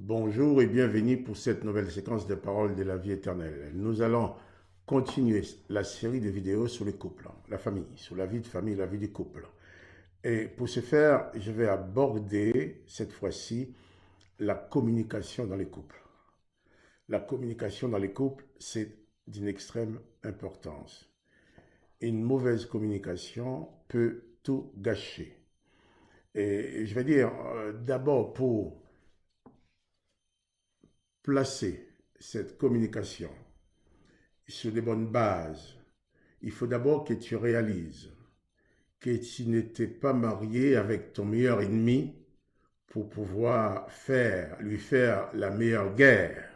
Bonjour et bienvenue pour cette nouvelle séquence de paroles de la vie éternelle. Nous allons continuer la série de vidéos sur les couples, la famille, sur la vie de famille, la vie du couple. Et pour ce faire, je vais aborder cette fois-ci la communication dans les couples. La communication dans les couples, c'est d'une extrême importance. Une mauvaise communication peut tout gâcher. Et je vais dire, d'abord pour placer cette communication sur des bonnes bases, il faut d'abord que tu réalises que tu n'étais pas marié avec ton meilleur ennemi pour pouvoir lui faire la meilleure guerre.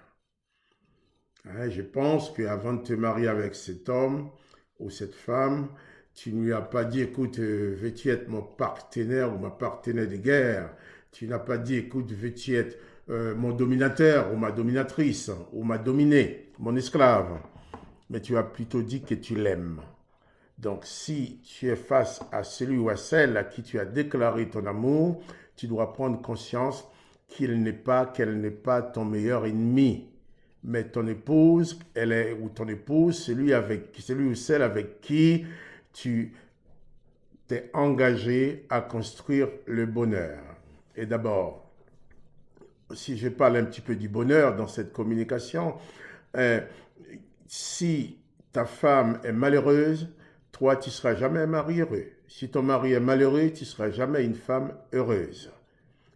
Je pense qu'avant de te marier avec cet homme ou cette femme, tu ne lui as pas dit, écoute, veux-tu être mon partenaire ou ma partenaire de guerre? Tu n'as pas dit, écoute, veux-tu être mon dominateur ou ma dominatrice ou ma dominée, mon esclave? Mais tu as plutôt dit que tu l'aimes. Donc, si tu es face à celui ou à celle à qui tu as déclaré ton amour, tu dois prendre conscience qu'elle n'est pas ton meilleur ennemi. Mais ton épouse, ou ton épouse, celui ou celle avec qui tu t'es engagé à construire le bonheur. Et d'abord, si je parle un petit peu du bonheur dans cette communication, euh, si ta femme est malheureuse, toi, tu ne seras jamais un mari heureux. Si ton mari est malheureux, tu ne seras jamais une femme heureuse.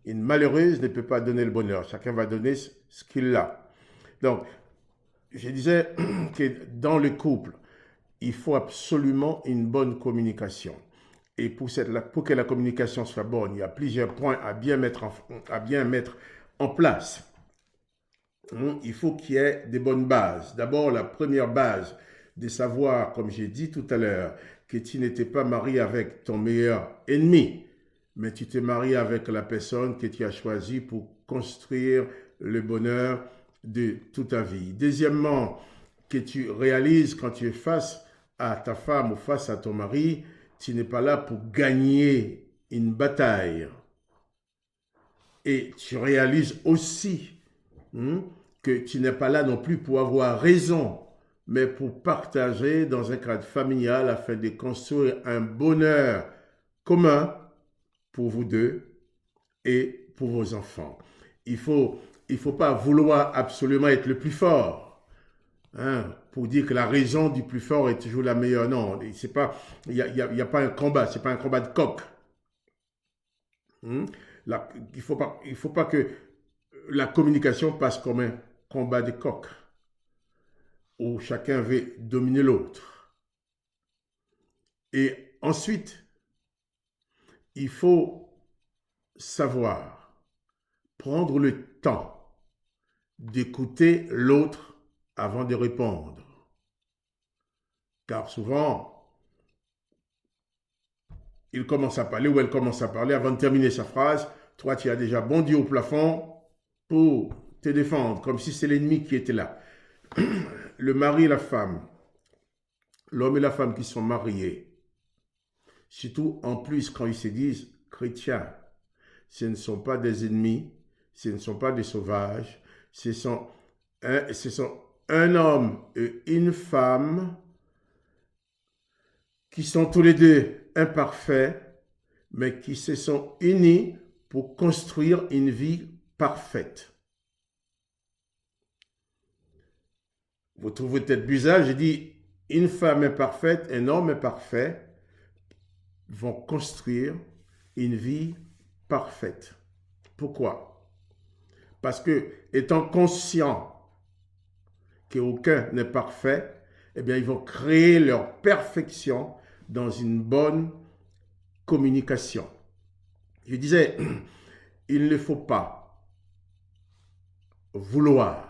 Une malheureuse ne peut pas donner le bonheur. Chacun va donner ce qu'il a. Donc, je disais que dans le couple, il faut absolument une bonne communication. Et pour que la communication soit bonne, il y a plusieurs points à bien mettre en place. Il faut qu'il y ait des bonnes bases. D'abord, la première base, de savoir, comme j'ai dit tout à l'heure, que tu n'étais pas marié avec ton meilleur ennemi, mais tu t'es marié avec la personne que tu as choisie pour construire le bonheur de toute ta vie. Deuxièmement, que tu réalises quand tu es face à ta femme ou face à ton mari, tu n'es pas là pour gagner une bataille. Et tu réalises aussi que tu n'es pas là non plus pour avoir raison, mais pour partager dans un cadre familial afin de construire un bonheur commun pour vous deux et pour vos enfants. Il faut pas vouloir absolument être le plus fort, pour dire que la raison du plus fort est toujours la meilleure. Non, c'est pas, y a pas un combat, c'est pas un combat de coq. Là, il faut pas que la communication passe comme un combat de coq où chacun veut dominer l'autre. Et ensuite, il faut savoir prendre le temps d'écouter l'autre avant de répondre. Car souvent, il commence à parler ou elle commence à parler avant de terminer sa phrase. Toi, tu as déjà bondi au plafond pour te défendre, comme si c'est l'ennemi qui était là. Le mari et la femme, l'homme et la femme qui sont mariés, surtout en plus quand ils se disent chrétiens, ce ne sont pas des ennemis, ce ne sont pas des sauvages, ce sont un homme et une femme qui sont tous les deux imparfaits, mais qui se sont unis pour construire une vie parfaite. Vous trouvez peut-être bizarre, j'ai dit une femme imparfaite, un homme imparfait vont construire une vie parfaite. Pourquoi? Parce que, étant conscient qu'aucun n'est parfait, eh bien, ils vont créer leur perfection dans une bonne communication. Je disais, il ne faut pas vouloir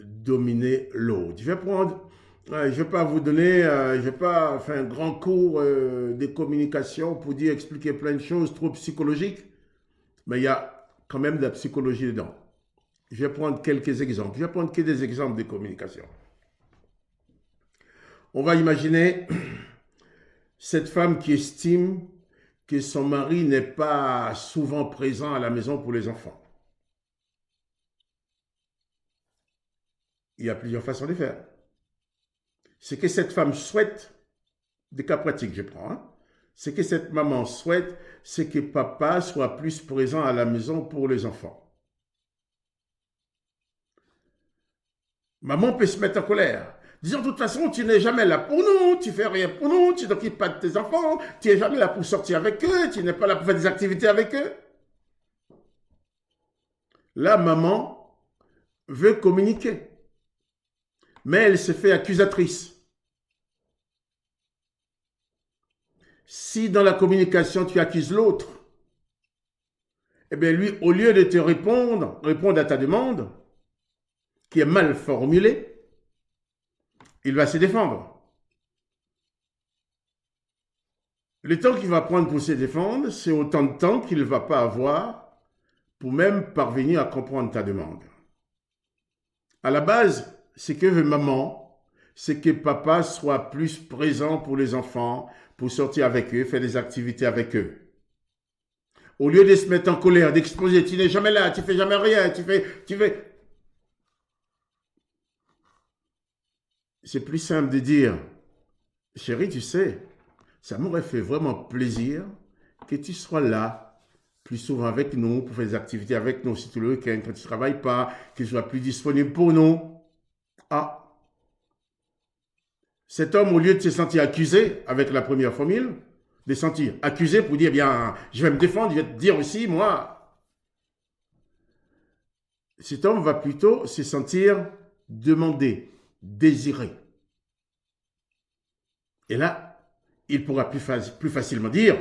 dominer l'autre. Je ne vais pas vous donner, je vais pas faire un grand cours de communication pour expliquer plein de choses trop psychologiques, mais il y a quand même de la psychologie dedans. Je vais prendre quelques exemples. Je vais prendre que des exemples de communication. On va imaginer cette femme qui estime que son mari n'est pas souvent présent à la maison pour les enfants. il y a plusieurs façons de faire. Ce que cette femme souhaite, des cas pratiques je prends, hein, ce que cette maman souhaite, c'est que papa soit plus présent à la maison pour les enfants. Maman peut se mettre en colère. Disons, de toute façon, tu n'es jamais là pour nous, tu fais rien pour nous, tu t'occupes pas de tes enfants, tu n'es jamais là pour sortir avec eux, tu n'es pas là pour faire des activités avec eux. Là, maman veut communiquer, mais elle se fait accusatrice. Si dans la communication, tu accuses l'autre, eh bien lui, au lieu de te répondre à ta demande, qui est mal formulée, il va se défendre. Le temps qu'il va prendre pour se défendre, c'est autant de temps qu'il ne va pas avoir pour même parvenir à comprendre ta demande. À la base, ce que veut maman, c'est que papa soit plus présent pour les enfants, pour sortir avec eux, faire des activités avec eux. Au lieu de se mettre en colère, d'exploser, tu n'es jamais là, tu fais jamais rien, tu fais... C'est plus simple de dire, chérie, tu sais, ça m'aurait fait vraiment plaisir que tu sois là plus souvent avec nous, pour faire des activités avec nous, si tout le week-end, quand tu ne travailles pas, que tu sois plus disponible pour nous. Ah, cet homme, au lieu de se sentir accusé avec la première formule, de se sentir accusé pour dire, bien, je vais me défendre, je vais te dire aussi, moi, cet homme va plutôt se sentir demandé, désiré. Et là, il pourra plus facilement dire,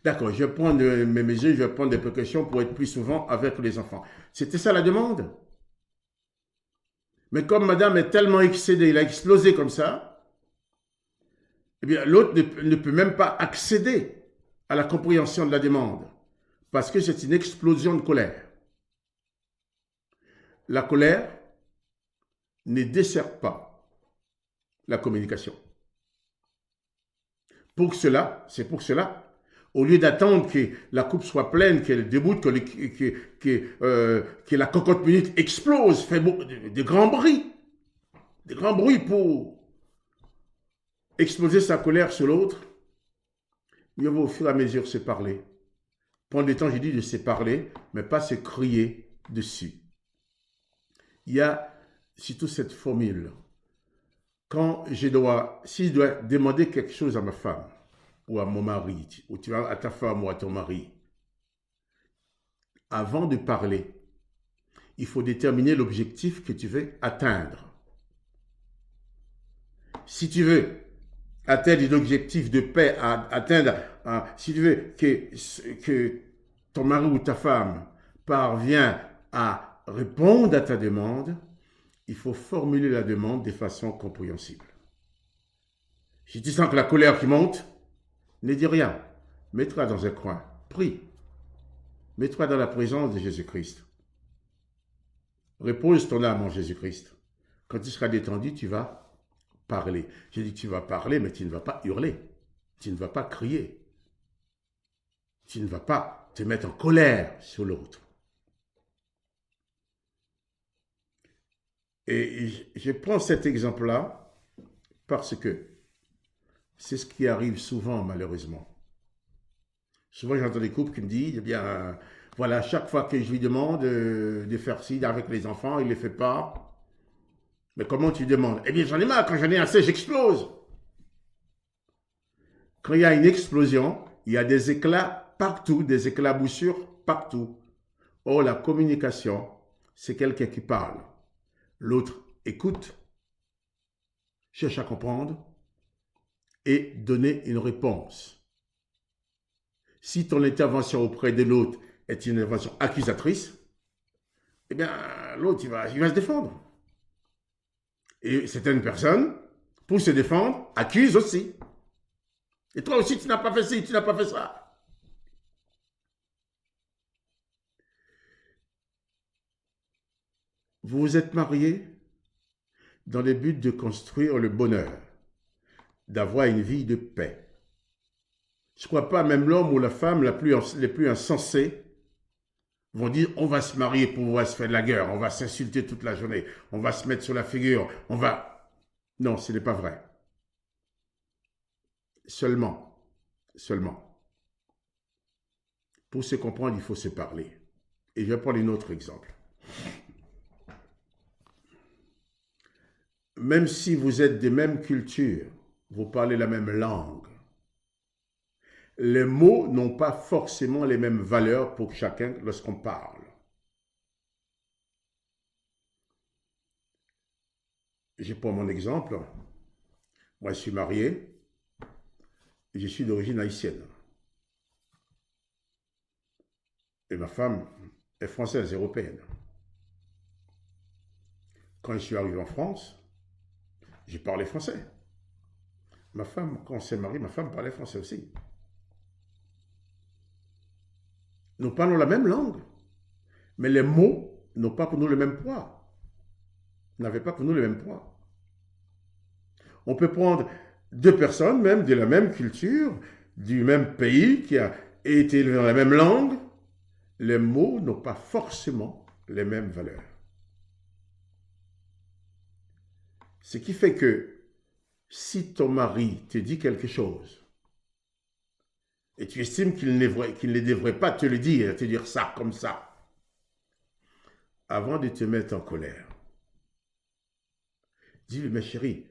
d'accord, je vais prendre mes mesures, je vais prendre des précautions pour être plus souvent avec les enfants. C'était ça la demande. Mais comme madame est tellement excédée, il a explosé comme ça, eh bien l'autre ne peut même pas accéder à la compréhension de la demande parce que c'est une explosion de colère. La colère ne dessert pas la communication. C'est pour cela, au lieu d'attendre que la coupe soit pleine, qu'elle déboute, que la cocotte minute explose, fait de grands bruits pour exploser sa colère sur l'autre, mieux vaut au fur et à mesure se parler. Prendre le temps, j'ai dit, de se parler, mais pas se crier dessus. Il y a surtout cette formule. Si je dois demander quelque chose à ma femme, ou à mon mari, ou à ta femme ou à ton mari, avant de parler, il faut déterminer l'objectif que tu veux atteindre. Si tu veux atteindre un objectif de paix, si tu veux que ton mari ou ta femme parvienne à répondre à ta demande, il faut formuler la demande de façon compréhensible. Si tu sens que la colère qui monte, ne dis rien. Mets-toi dans un coin. Prie. Mets-toi dans la présence de Jésus-Christ. Repose ton âme en Jésus-Christ. Quand tu seras détendu, tu vas parler. J'ai dit que tu vas parler, mais tu ne vas pas hurler. Tu ne vas pas crier. Tu ne vas pas te mettre en colère sur l'autre. Et je prends cet exemple-là parce que c'est ce qui arrive souvent, malheureusement. Souvent, j'entends des couples qui me disent, eh bien, voilà, chaque fois que je lui demande de faire ci avec les enfants, il ne les fait pas. Mais comment tu demandes? Eh bien, j'en ai marre, quand j'en ai assez, j'explose. Quand il y a une explosion, il y a des éclats partout, des éclaboussures partout. Or, la communication, c'est quelqu'un qui parle. L'autre écoute, cherche à comprendre et donner une réponse. Si ton intervention auprès de l'autre est une intervention accusatrice, eh bien, l'autre, il va se défendre. Et certaines personnes, pour se défendre, accusent aussi. Et toi aussi, tu n'as pas fait ci, tu n'as pas fait ça. Vous vous êtes mariés dans le but de construire le bonheur, d'avoir une vie de paix. Je ne crois pas, même l'homme ou la femme les plus insensés vont dire on va se marier pour pouvoir se faire de la guerre, on va s'insulter toute la journée, on va se mettre sur la figure, on va... Non, ce n'est pas vrai. Seulement, pour se comprendre, il faut se parler. Et je vais prendre un autre exemple. Même si vous êtes des mêmes cultures, vous parlez la même langue, les mots n'ont pas forcément les mêmes valeurs pour chacun lorsqu'on parle. Je prends mon exemple. Moi, je suis marié et je suis d'origine haïtienne. Et ma femme est française, européenne. Quand je suis arrivé en France, j'ai parlé français. Ma femme, quand on s'est marié, ma femme parlait français aussi. Nous parlons la même langue, mais les mots n'ont pas pour nous le même poids. N'avaient pas pour nous le même poids. On peut prendre deux personnes, même de la même culture, du même pays, qui a été élevé dans la même langue. Les mots n'ont pas forcément les mêmes valeurs. Ce qui fait que si ton mari te dit quelque chose et tu estimes qu'il ne devrait pas te le dire, te dire ça comme ça, avant de te mettre en colère, dis-lui, mais chérie,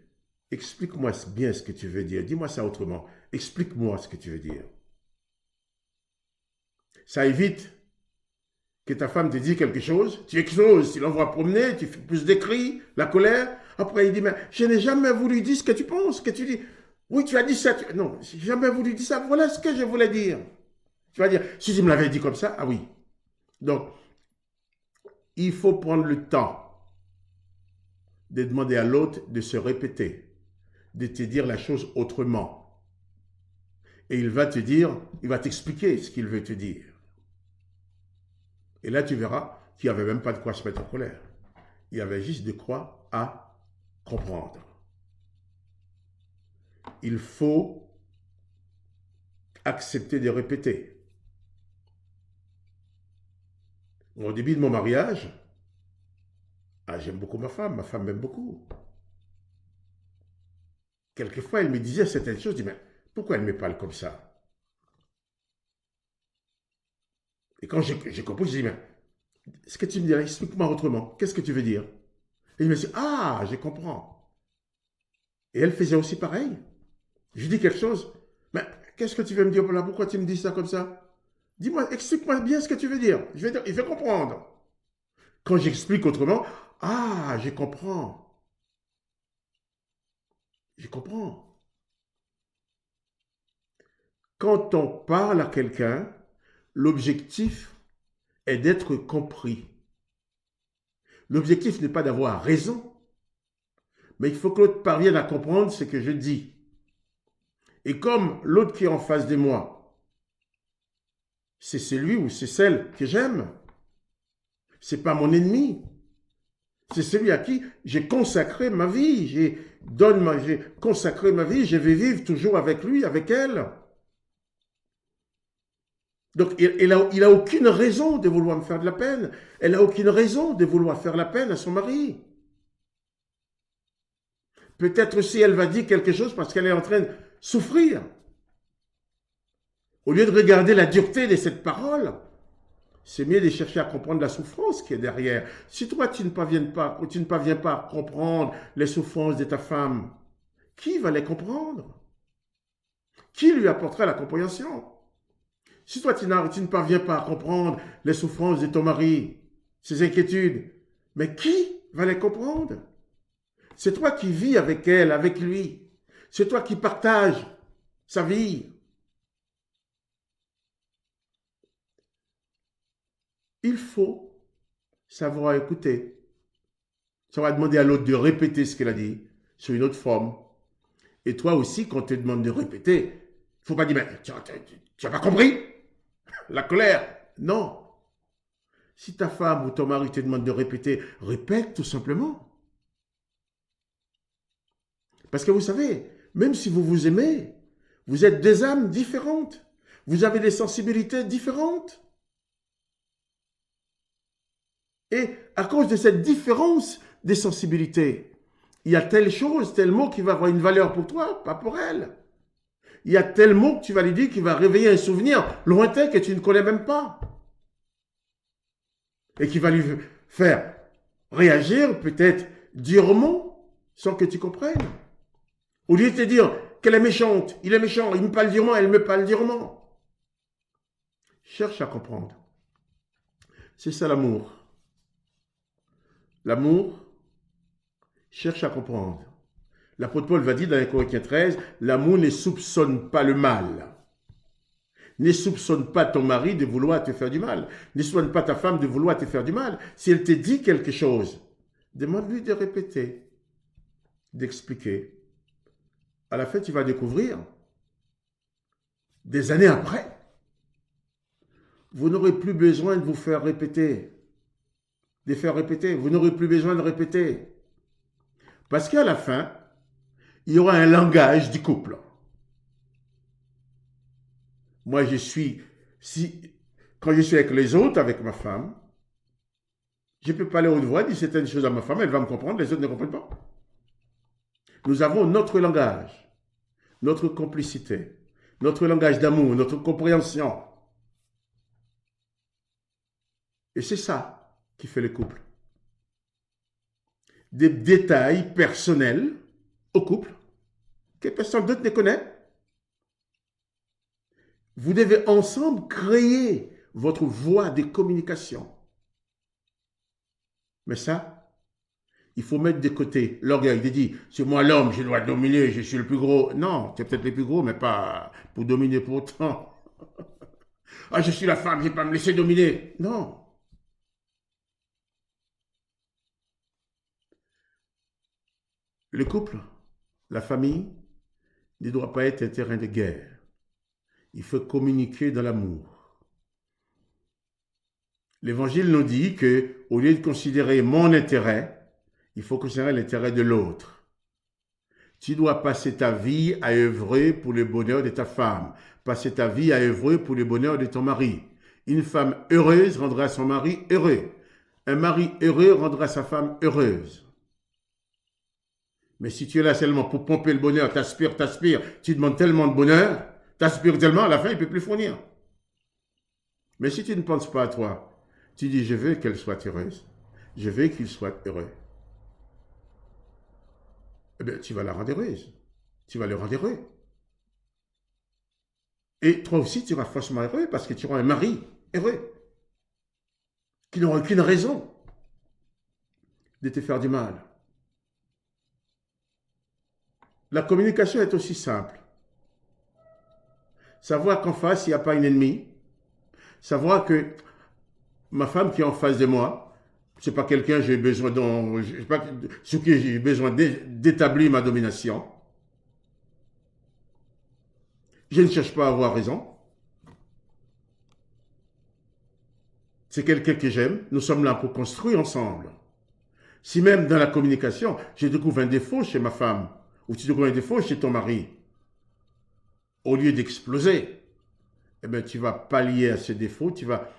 explique-moi bien ce que tu veux dire. Dis-moi ça autrement. Explique-moi ce que tu veux dire. Ça évite que ta femme te dise quelque chose, tu exploses, tu l'envoies promener, tu fais plus des cris, la colère. Après, il dit, mais je n'ai jamais voulu dire ce que tu penses, que tu dis. Oui, tu as dit ça. Non, je n'ai jamais voulu dire ça. Voilà ce que je voulais dire. Tu vas dire, si tu me l'avais dit comme ça, ah oui. Donc, il faut prendre le temps de demander à l'autre de se répéter, de te dire la chose autrement. Et il va te dire, il va t'expliquer ce qu'il veut te dire. Et là, tu verras qu'il n'y avait même pas de quoi se mettre en colère. Il y avait juste de quoi à comprendre. Il faut accepter de répéter. Au début de mon mariage, j'aime beaucoup ma femme m'aime beaucoup. Quelquefois, elle me disait certaines choses, je dis, mais pourquoi elle me parle comme ça? Et quand j'ai compris, je dis, mais ce que tu me dis là, explique-moi autrement. Qu'est-ce que tu veux dire? Et il me dit, ah, je comprends. Et elle faisait aussi pareil. Je dis quelque chose, mais qu'est-ce que tu veux me dire là? Pourquoi tu me dis ça comme ça? Dis-moi, explique-moi bien ce que tu veux dire. Je vais dire, il fait comprendre. Quand j'explique autrement, ah, je comprends. Je comprends. Quand on parle à quelqu'un, l'objectif est d'être compris. L'objectif n'est pas d'avoir raison, mais il faut que l'autre parvienne à comprendre ce que je dis. Et comme l'autre qui est en face de moi, c'est celui ou c'est celle que j'aime, c'est pas mon ennemi, c'est celui à qui j'ai consacré ma vie, j'ai consacré ma vie, je vais vivre toujours avec lui, avec elle. Donc, il a aucune raison de vouloir me faire de la peine. Elle n'a aucune raison de vouloir faire la peine à son mari. Peut-être si elle va dire quelque chose parce qu'elle est en train de souffrir. Au lieu de regarder la dureté de cette parole, c'est mieux de chercher à comprendre la souffrance qui est derrière. Si toi, tu ne parviens pas à comprendre les souffrances de ta femme, qui va les comprendre? Qui lui apportera la compréhension? Si toi, tu ne parviens pas à comprendre les souffrances de ton mari, ses inquiétudes, mais qui va les comprendre? C'est toi qui vis avec elle, avec lui. C'est toi qui partages sa vie. Il faut savoir écouter. Ça va demander à l'autre de répéter ce qu'elle a dit sur une autre forme. Et toi aussi, quand on te demande de répéter, il ne faut pas dire, mais tu n'as pas compris? La colère, non. Si ta femme ou ton mari te demande de répéter, répète tout simplement. Parce que vous savez, même si vous vous aimez, vous êtes des âmes différentes. Vous avez des sensibilités différentes. Et à cause de cette différence des sensibilités, il y a telle chose, tel mot qui va avoir une valeur pour toi, pas pour elle. Il y a tel mot que tu vas lui dire qui va réveiller un souvenir lointain que tu ne connais même pas. Et qui va lui faire réagir peut-être durement sans que tu comprennes. Au lieu de te dire qu'elle est méchante, il est méchant, il me parle durement, elle me parle durement. Cherche à comprendre. C'est ça l'amour. L'amour cherche à comprendre. L'apôtre Paul va dire dans les Corinthiens 13, l'amour ne soupçonne pas le mal. Ne soupçonne pas ton mari de vouloir te faire du mal. Ne soupçonne pas ta femme de vouloir te faire du mal. Si elle te dit quelque chose, demande-lui de répéter, d'expliquer. À la fin, tu vas découvrir, des années après, vous n'aurez plus besoin de vous faire répéter, de faire répéter. Vous n'aurez plus besoin de répéter. Parce qu'à la fin, il y aura un langage du couple. Moi, quand je suis avec les autres, avec ma femme, je peux parler haute voix, dire certaines choses à ma femme, elle va me comprendre, les autres ne comprennent pas. Nous avons notre langage, notre complicité, notre langage d'amour, notre compréhension. Et c'est ça qui fait le couple. Des détails personnels au couple que personne d'autre ne connaît. Vous devez ensemble créer votre voie de communication. Mais ça, il faut mettre de côté l'orgueil de dire, c'est moi l'homme, je dois dominer, je suis le plus gros. Non, tu es peut-être le plus gros, mais pas pour dominer pour autant. Ah, je suis la femme, je ne vais pas me laisser dominer. Non. Le couple, la famille, ne doit pas être un terrain de guerre. Il faut communiquer dans l'amour. L'Évangile nous dit que, au lieu de considérer mon intérêt, il faut considérer l'intérêt de l'autre. Tu dois passer ta vie à œuvrer pour le bonheur de ta femme, passer ta vie à œuvrer pour le bonheur de ton mari. Une femme heureuse rendra son mari heureux. Un mari heureux rendra sa femme heureuse. Mais si tu es là seulement pour pomper le bonheur, t'aspires, tu demandes tellement de bonheur, t'aspires tellement, à la fin, il ne peut plus fournir. Mais si tu ne penses pas à toi, tu dis, je veux qu'elle soit heureuse, je veux qu'il soit heureux. Eh bien, tu vas la rendre heureuse, tu vas le rendre heureux. Et toi aussi, tu seras forcément heureux parce que tu auras un mari heureux, qui n'aura aucune raison de te faire du mal. La communication est aussi simple. Savoir qu'en face, il n'y a pas une ennemie. Savoir que ma femme qui est en face de moi, ce n'est pas quelqu'un sur qui j'ai besoin d'établir ma domination. Je ne cherche pas à avoir raison. C'est quelqu'un que j'aime. Nous sommes là pour construire ensemble. Si même dans la communication, je découvre un défaut chez ma femme, ou tu découvres un défaut chez ton mari, au lieu d'exploser, eh bien, tu vas pallier à ce défaut, tu vas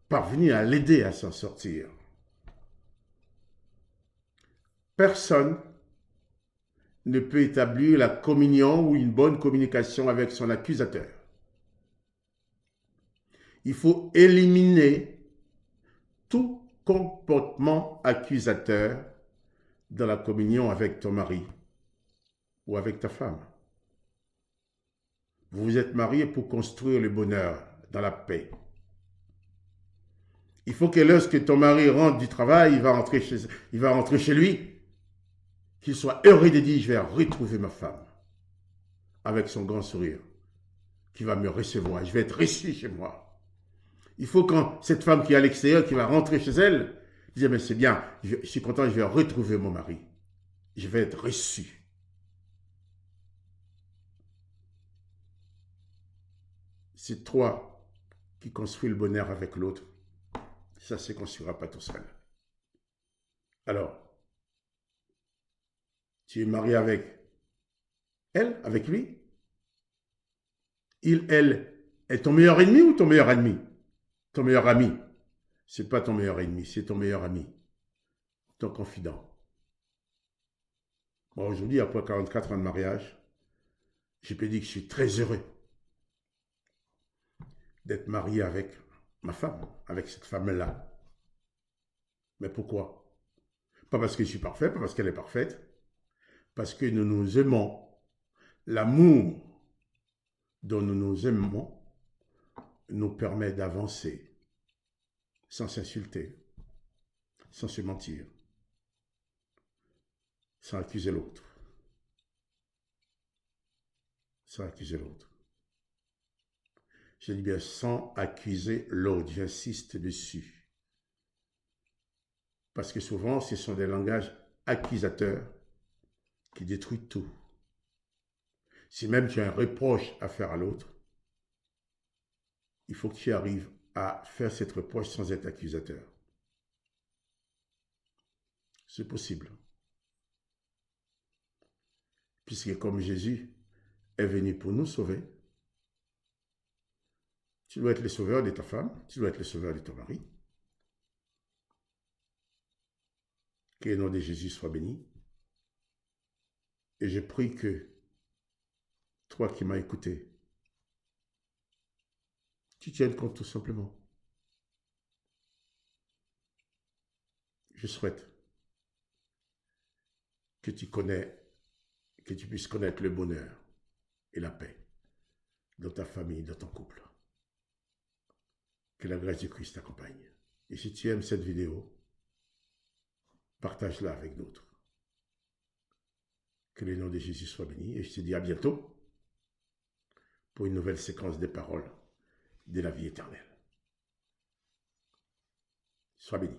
parvenir à l'aider à s'en sortir. Personne ne peut établir la communion ou une bonne communication avec son accusateur. Il faut éliminer tout comportement accusateur dans la communion avec ton mari ou avec ta femme. Vous vous êtes mariés pour construire le bonheur dans la paix. Il faut que lorsque ton mari rentre du travail, il va rentrer chez lui, qu'il soit heureux de dire, je vais retrouver ma femme avec son grand sourire, qui va me recevoir, je vais être reçu chez moi. Il faut quand cette femme qui est à l'extérieur, qui va rentrer chez elle, dise, mais c'est bien, je suis content, je vais retrouver mon mari. Je vais être reçu. C'est toi qui construis le bonheur avec l'autre. Ça ne se construira pas tout seul. Alors, tu es marié avec elle, avec lui. Il, elle, est ton meilleur ennemi ou ton meilleur ami? Ton meilleur ami. Ce n'est pas ton meilleur ennemi, c'est ton meilleur ami, ton confident. Bon, aujourd'hui, après 44 ans de mariage, je peux dire que je suis très heureux d'être marié avec ma femme, avec cette femme-là. Mais pourquoi? Pas parce que je suis parfait, pas parce qu'elle est parfaite, parce que nous nous aimons. L'amour dont nous nous aimons nous permet d'avancer sans s'insulter, sans se mentir, sans accuser l'autre. Sans accuser l'autre. Je dis bien sans accuser l'autre, j'insiste dessus. Parce que souvent, ce sont des langages accusateurs qui détruisent tout. Si même tu as un reproche à faire à l'autre, il faut que tu arrives à faire cette reproche sans être accusateur. C'est possible. Puisque comme Jésus est venu pour nous sauver, tu dois être le sauveur de ta femme, tu dois être le sauveur de ton mari. Que le nom de Jésus soit béni. Et je prie que toi qui m'as écouté, tu tiennes compte tout simplement. Je souhaite que tu puisses connaître le bonheur et la paix dans ta famille, dans ton couple. Que la grâce du Christ t'accompagne. Et si tu aimes cette vidéo, partage-la avec d'autres. Que le nom de Jésus soit béni. Et je te dis à bientôt pour une nouvelle séquence des paroles de la vie éternelle. Sois béni.